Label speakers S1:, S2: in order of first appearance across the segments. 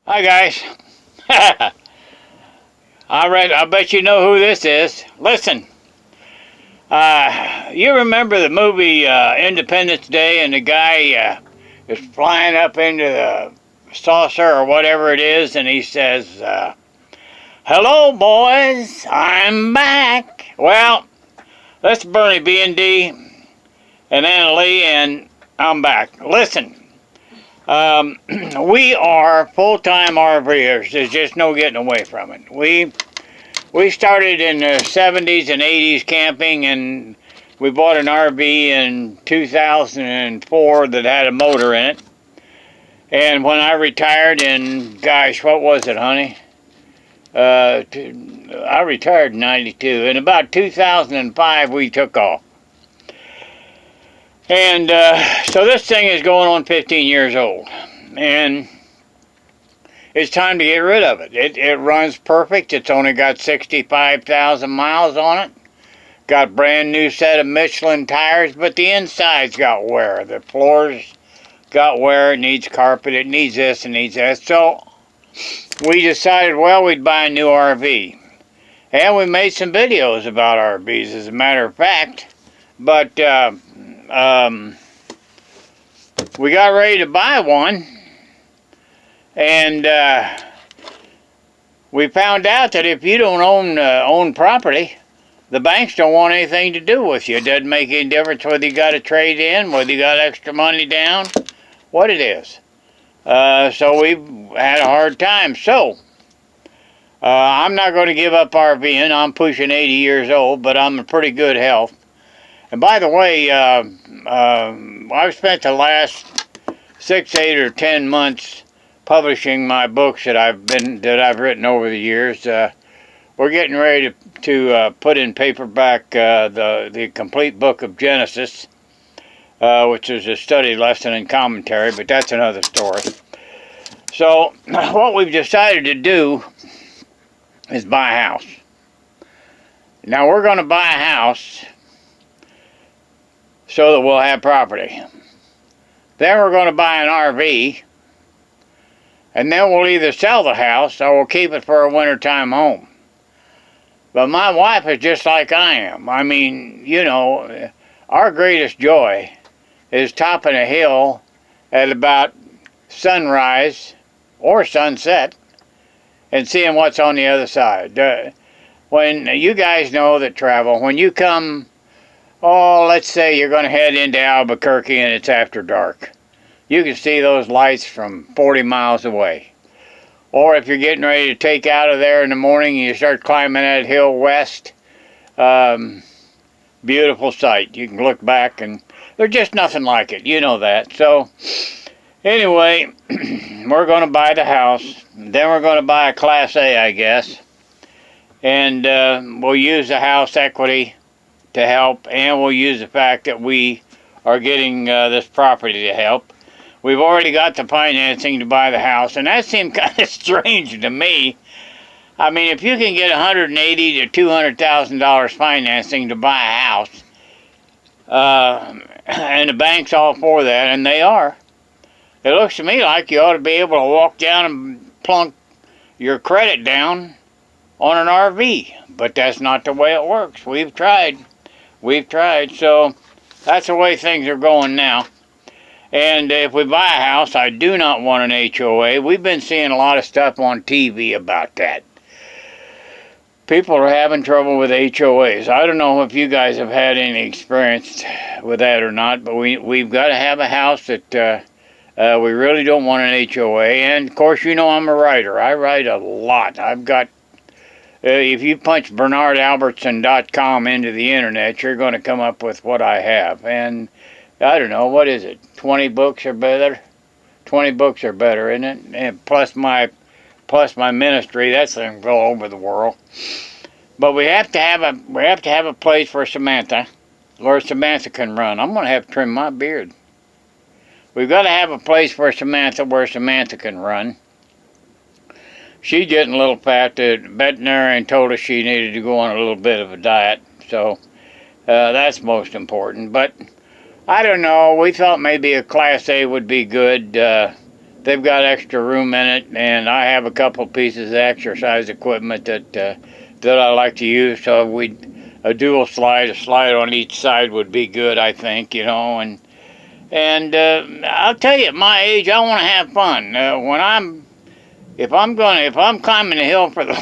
S1: Hi guys. I bet you know who this is. Listen, you remember the movie Independence Day, and the guy is flying up into the saucer or whatever it is, and he says, "Hello, boys, I'm back." Well, that's Bernie B and D and Anna Lee, and I'm back. Listen. We are full-time RVers. There's just no getting away from it. We started in the 70s and 80s camping, and we bought an RV in 2004 that had a motor in it. And when I retired in, gosh, what was it, honey? I retired in 92. In about 2005, we took off. And so this thing is going on 15 years old. And it's time to get rid of it. It runs perfect. It's only got 65,000 miles on it. Got brand new set of Michelin tires, but the inside's got wear. The floors got wear. It needs carpet. It needs this and needs that. So we decided, well, we'd buy a new RV. And we made some videos about RVs, as a matter of fact. But we got ready to buy one, and we found out that if you don't own property, the banks don't want anything to do with you. It doesn't make any difference whether you got a trade in, whether you got extra money down, what it is. So we've had a hard time. So I'm not going to give up RVing. I'm pushing 80 years old, but I'm in pretty good health. And by the way, I've spent the last 6, 8, or 10 months publishing my books that I've written over the years. We're getting ready to put in paperback the complete book of Genesis, which is a study lesson and commentary, but that's another story. So what we've decided to do is buy a house. Now we're going to buy a house so that we'll have property. Then we're going to buy an RV, and then we'll either sell the house or we'll keep it for a wintertime home. But my wife is just like I am. I mean, you know, our greatest joy is topping a hill at about sunrise or sunset and seeing what's on the other side. When you guys know that travel, when you come, oh, let's say you're going to head into Albuquerque and it's after dark, you can see those lights from 40 miles away. Or if you're getting ready to take out of there in the morning and you start climbing that hill west, beautiful sight. You can look back and there's just nothing like it. You know that. So anyway, we're going to buy the house. Then we're going to buy a Class A, I guess. And we'll use the house equity to help, and we'll use the fact that we are getting this property to help. We've already got the financing to buy the house, and that seemed kind of strange to me. I mean, if you can get $180,000 to $200,000 financing to buy a house, and the bank's all for that, and they are, it looks to me like you ought to be able to walk down and plunk your credit down on an RV. But that's not the way it works. We've tried, so that's the way things are going now. And if we buy a house, I do not want an HOA. We've been seeing a lot of stuff on TV about that. People are having trouble with HOAs. I don't know if you guys have had any experience with that or not, but we've got to have a house that we really don't want an HOA. And, of course, you know I'm a writer. I write a lot. I've got... if you punch BernardAlbertson.com into the internet, you're going to come up with what I have. And I don't know, what is it? 20 books or better? 20 books or better, isn't it? And plus my ministry, that's thing all over the world. But we have to have a place for Samantha, where Samantha can run. I'm going to have to trim my beard. We've got to have a place for Samantha where Samantha can run. She's getting a little fat. The veterinarian told us she needed to go on a little bit of a diet, so that's most important. But I don't know. We thought maybe a Class A would be good. they've got extra room in it, and I have a couple pieces of exercise equipment that I like to use. So a dual slide, a slide on each side would be good, I think, you know. And I'll tell you, at my age, I want to have fun. If I'm climbing the hill for the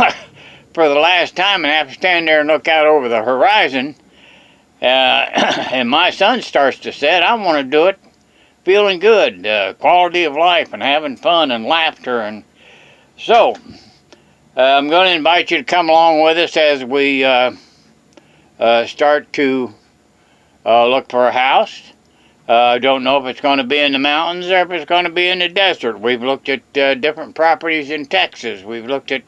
S1: for the last time and have to stand there and look out over the horizon, and my sun starts to set, I want to do it feeling good, quality of life, and having fun and laughter. And so I'm going to invite you to come along with us as we start to look for a house. I don't know if it's going to be in the mountains or if it's going to be in the desert. We've looked at different properties in Texas. We've looked at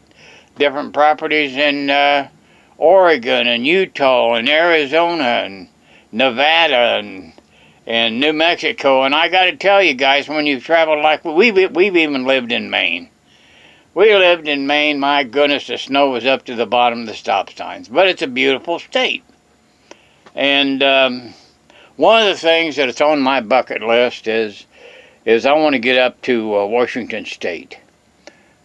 S1: different properties in Oregon and Utah and Arizona and Nevada and New Mexico. And I got to tell you guys, when you've traveled like we've even lived in Maine. We lived in Maine. My goodness, the snow was up to the bottom of the stop signs. But it's a beautiful state. And one of the things that's on my bucket list is I want to get up to Washington State.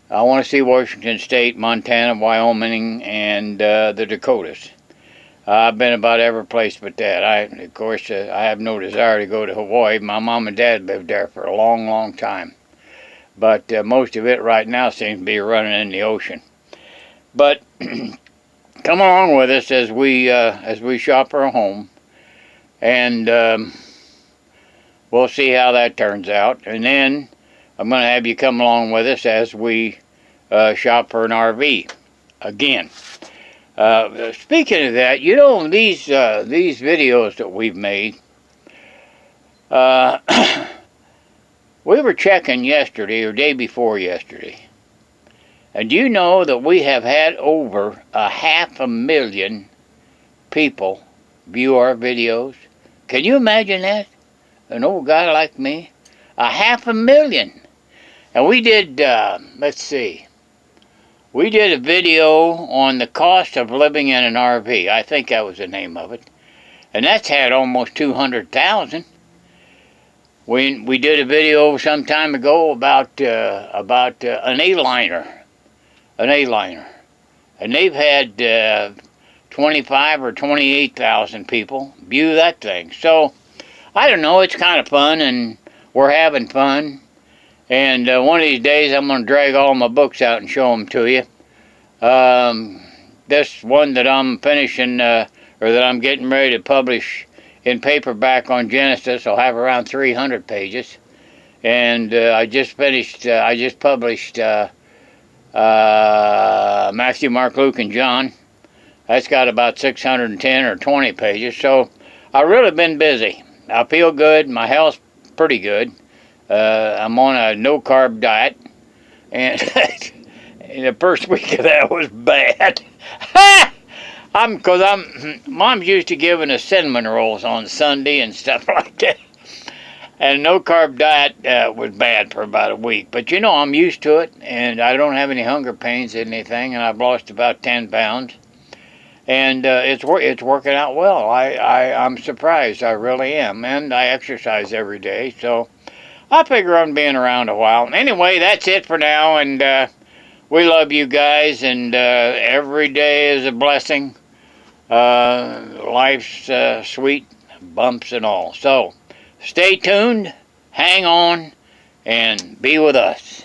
S1: I want to see Washington State, Montana, Wyoming, and the Dakotas. I've been about every place but that. Of course, I have no desire to go to Hawaii. My mom and dad lived there for a long, long time. But most of it right now seems to be running in the ocean. But come along with us as we shop for a home. And we'll see how that turns out. And then I'm going to have you come along with us as we shop for an RV again. Speaking of that, you know, these videos that we've made, we were checking yesterday or day before yesterday. And do you know that we have had over 500,000 people view our videos? Can you imagine that? An old guy like me? 500,000. And we did, let's see. We did a video on the cost of living in an RV. I think that was the name of it. And that's had almost 200,000. We did a video some time ago about an A-liner. An A-liner. And they've had 25 or 28,000 people view that thing. So, I don't know, it's kind of fun, and we're having fun. And one of these days I'm going to drag all my books out and show them to you. This one that I'm finishing, or that I'm getting ready to publish in paperback on Genesis, will have around 300 pages. And I just published Matthew, Mark, Luke, and John. That's got about 610 or 20 pages. So I've really been busy. I feel good. My health's pretty good. I'm on a no-carb diet. And the first week of that was bad. Mom's used to giving us cinnamon rolls on Sunday and stuff like that. And no-carb diet was bad for about a week. But, you know, I'm used to it. And I don't have any hunger pains or anything. And I've lost about 10 pounds. And it's working out well. I'm surprised. I really am. And I exercise every day. So I figure on being around a while. Anyway, that's it for now. And we love you guys. And every day is a blessing. Life's sweet, bumps and all. So stay tuned. Hang on. And be with us.